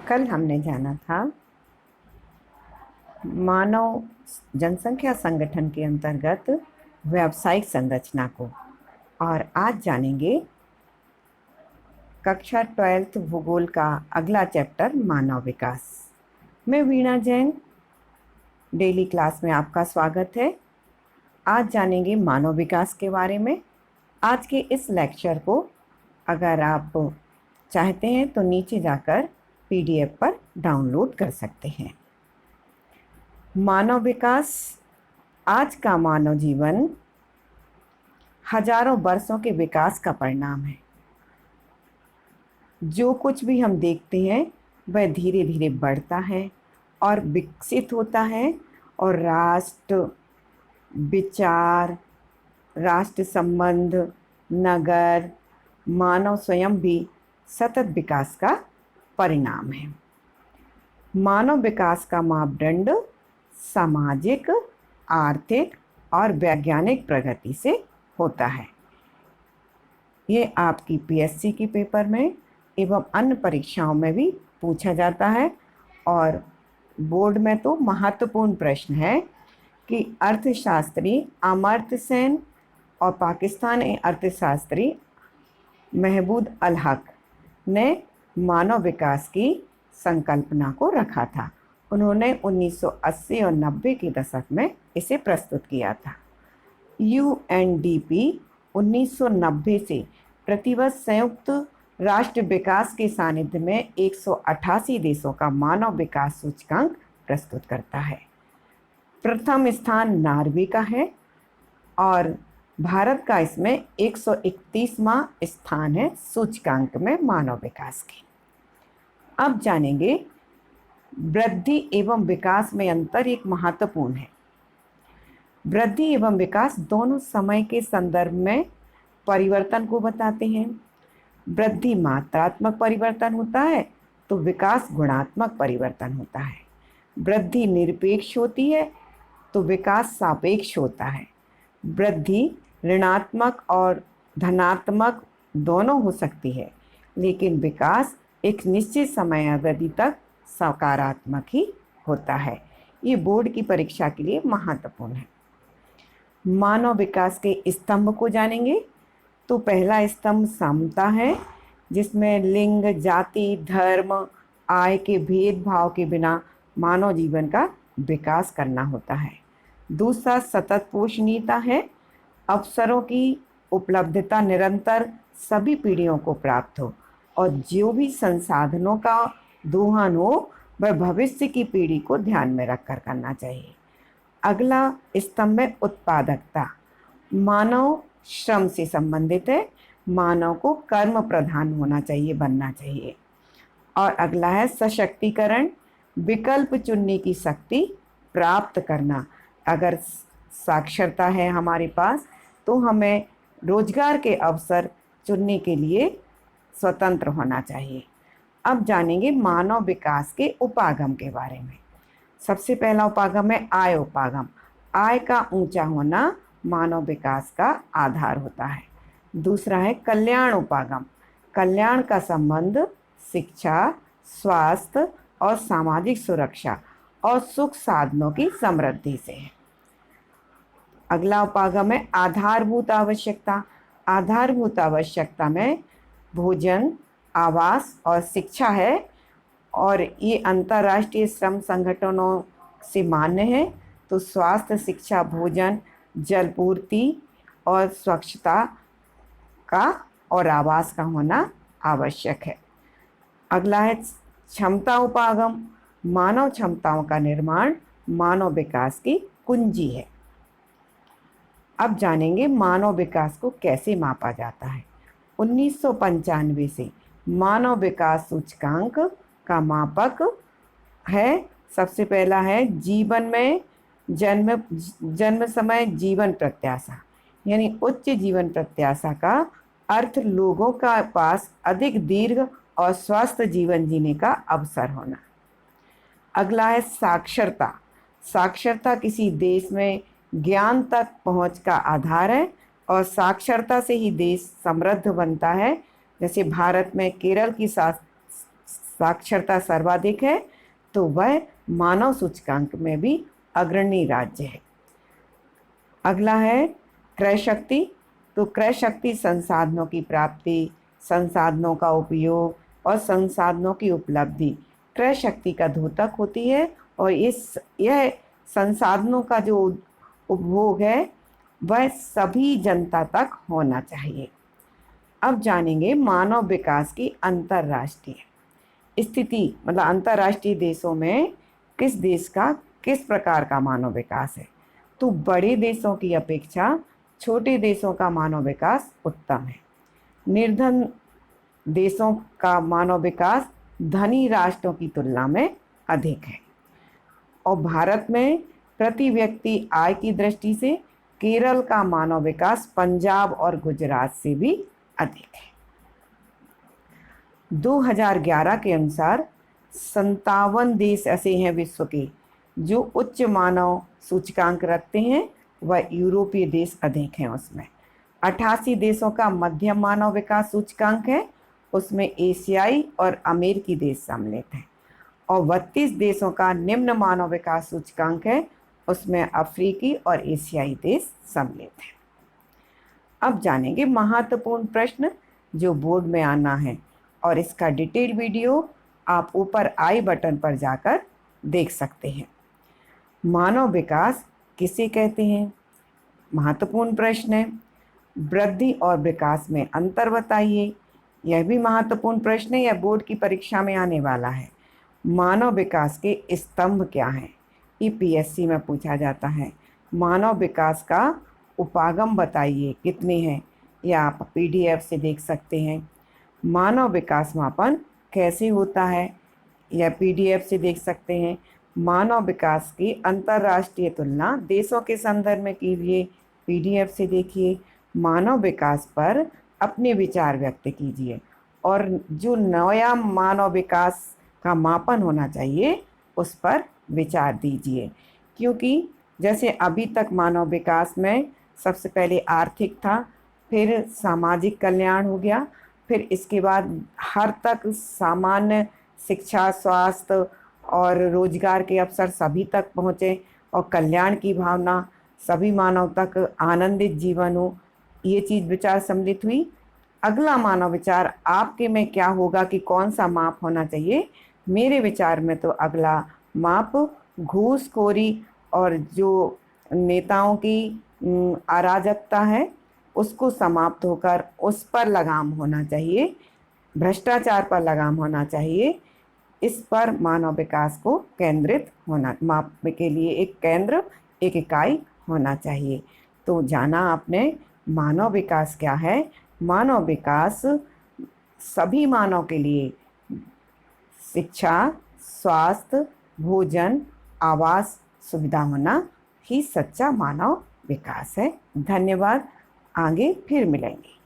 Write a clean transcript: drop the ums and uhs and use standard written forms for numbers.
कल हमने जाना था मानव जनसंख्या संगठन के अंतर्गत व्यावसायिक संरचना को, और आज जानेंगे कक्षा 12th भूगोल का अगला चैप्टर मानव विकास। मैं वीणा जैन, डेली क्लास में आपका स्वागत है। आज जानेंगे मानव विकास के बारे में। आज के इस लेक्चर को अगर आप चाहते हैं तो नीचे जाकर PDF पर डाउनलोड कर सकते हैं। मानव विकास, आज का मानव जीवन हजारों वर्षों के विकास का परिणाम है। जो कुछ भी हम देखते हैं वह धीरे धीरे बढ़ता है और विकसित होता है, और राष्ट्र, विचार, राष्ट्र संबंध, नगर, मानव स्वयं भी सतत विकास का परिणाम है। मानव विकास का मापदंड सामाजिक, आर्थिक और वैज्ञानिक प्रगति से होता है। ये आपकी PSC के पेपर में एवं अन्य परीक्षाओं में भी पूछा जाता है, और बोर्ड में तो महत्वपूर्ण प्रश्न है कि अर्थशास्त्री अमर्त्य सेन और पाकिस्तानी अर्थशास्त्री महमूद अल हक ने मानव विकास की संकल्पना को रखा था। उन्होंने 1980 और 90 के दशक में इसे प्रस्तुत किया था। UNDP 1990 से प्रतिवर्ष संयुक्त राष्ट्र विकास के सानिध्य में 188 देशों का मानव विकास सूचकांक प्रस्तुत करता है। प्रथम स्थान नॉर्वे का है और भारत का इसमें 131वां स्थान है सूचकांक में मानव विकास के। अब जानेंगे वृद्धि एवं विकास में अंतर एक महत्वपूर्ण है। वृद्धि एवं विकास दोनों समय के संदर्भ में परिवर्तन को बताते हैं। वृद्धि मात्रात्मक परिवर्तन होता है तो विकास गुणात्मक परिवर्तन होता है। वृद्धि निरपेक्ष होती है तो विकास सापेक्ष होता है। वृद्धि ऋणात्मक और धनात्मक दोनों हो सकती है, लेकिन विकास एक निश्चित समय अवधि तक सकारात्मक ही होता है। ये बोर्ड की परीक्षा के लिए महत्वपूर्ण है। मानव विकास के स्तंभ को जानेंगे तो पहला स्तंभ समता है, जिसमें लिंग, जाति, धर्म, आय के भेदभाव के बिना मानव जीवन का विकास करना होता है। दूसरा सतत पोषणीयता है, अवसरों की उपलब्धता निरंतर सभी पीढ़ियों को प्राप्त हो और जो भी संसाधनों का दोहन हो वह भविष्य की पीढ़ी को ध्यान में रखकर करना चाहिए। अगला स्तंभ है उत्पादकता, मानव श्रम से संबंधित है। मानव को कर्म प्रधान होना चाहिए, बनना चाहिए। और अगला है सशक्तिकरण, विकल्प चुनने की शक्ति प्राप्त करना। अगर साक्षरता है हमारे पास तो हमें रोजगार के अवसर चुनने के लिए स्वतंत्र होना चाहिए। अब जानेंगे मानव विकास के उपागम के बारे में। सबसे पहला उपागम है आय उपागम। आय का ऊंचा होना मानव विकास का आधार होता है। दूसरा है कल्याण उपागम। कल्याण का संबंध शिक्षा, स्वास्थ्य और सामाजिक सुरक्षा और सुख साधनों की समृद्धि से है। अगला उपागम है आधारभूत आवश्यकता। आधारभूत आवश्यकता में भोजन, आवास और शिक्षा है, और ये अंतर्राष्ट्रीय श्रम संगठनों से मान्य है। तो स्वास्थ्य, शिक्षा, भोजन, जलपूर्ति और स्वच्छता का और आवास का होना आवश्यक है। अगला है क्षमता उपागम। मानव क्षमताओं का निर्माण मानव विकास की कुंजी है। अब जानेंगे मानव विकास को कैसे मापा जाता है। 1995 से मानव विकास सूचकांक का मापक है। सबसे पहला है जीवन में जन्म समय जीवन प्रत्याशा, यानी उच्च जीवन प्रत्याशा का अर्थ लोगों का पास अधिक दीर्घ और स्वस्थ जीवन जीने का अवसर होना। अगला है साक्षरता। साक्षरता किसी देश में ज्ञान तक पहुंच का आधार है, और साक्षरता से ही देश समृद्ध बनता है। जैसे भारत में केरल की साक्षरता सर्वाधिक है तो वह मानव सूचकांक में भी अग्रणी राज्य है। अगला है क्रय शक्ति। तो क्रय शक्ति संसाधनों की प्राप्ति, संसाधनों का उपयोग और संसाधनों की उपलब्धि क्रय शक्ति का द्योतक होती है और यह संसाधनों का जो उपभोग है वह सभी जनता तक होना चाहिए। अब जानेंगे मानव विकास की अंतर्राष्ट्रीय स्थिति, मतलब अंतर्राष्ट्रीय देशों में किस देश का किस प्रकार का मानव विकास है। तो बड़े देशों की अपेक्षा छोटे देशों का मानव विकास उत्तम है। निर्धन देशों का मानव विकास धनी राष्ट्रों की तुलना में अधिक है। और भारत में प्रति व्यक्ति आय की दृष्टि से केरल का मानव विकास पंजाब और गुजरात से भी अधिक है। 2011 के अनुसार 57 देश ऐसे हैं विश्व के जो उच्च मानव सूचकांक रखते हैं, वह यूरोपीय देश अधिक हैं। उसमें 88 देशों का मध्यम मानव विकास सूचकांक है, उसमें एशियाई और अमेरिकी देश सम्मिलित हैं। और 32 देशों का निम्न मानव विकास सूचकांक है, उसमें अफ्रीकी और एशियाई देश सम्मिलित हैं। अब जानेंगे महत्वपूर्ण प्रश्न जो बोर्ड में आना है, और इसका डिटेल वीडियो आप ऊपर आई बटन पर जाकर देख सकते हैं। मानव विकास किसे कहते हैं? महत्वपूर्ण प्रश्न है। वृद्धि और विकास में अंतर बताइए, यह भी महत्वपूर्ण प्रश्न है, यह बोर्ड की परीक्षा में आने वाला है। मानव विकास के स्तंभ क्या हैं? ईपीएससी में पूछा जाता है। मानव विकास का उपागम बताइए, कितने हैं? यह आप पीडीएफ से देख सकते हैं। मानव विकास मापन कैसे होता है? यह पीडीएफ से देख सकते हैं। मानव विकास की अंतर्राष्ट्रीय तुलना देशों के संदर्भ में कीजिए, पीडीएफ से देखिए। मानव विकास पर अपने विचार व्यक्त कीजिए, और जो नया मानव विकास का मापन होना चाहिए उस पर विचार दीजिए। क्योंकि जैसे अभी तक मानव विकास में सबसे पहले आर्थिक था, फिर सामाजिक कल्याण हो गया, फिर इसके बाद हर तक सामान्य शिक्षा, स्वास्थ्य और रोजगार के अवसर सभी तक पहुँचे, और कल्याण की भावना, सभी मानव तक आनंदित जीवन हो, ये चीज़ विचार सम्मिलित हुई। अगला मानव विचार आपके में क्या होगा कि कौन सा माप होना चाहिए? मेरे विचार में तो अगला माप घूसखोरी और जो नेताओं की अराजकता है उसको समाप्त होकर उस पर लगाम होना चाहिए, भ्रष्टाचार पर लगाम होना चाहिए। इस पर मानव विकास को केंद्रित होना, माप के लिए एक केंद्र, एक इकाई होना चाहिए। तो जाना आपने मानव विकास क्या है। मानव विकास सभी मानव के लिए शिक्षा, स्वास्थ्य, भोजन, आवास सुविधा होना ही सच्चा मानव विकास है। धन्यवाद। आगे फिर मिलेंगे।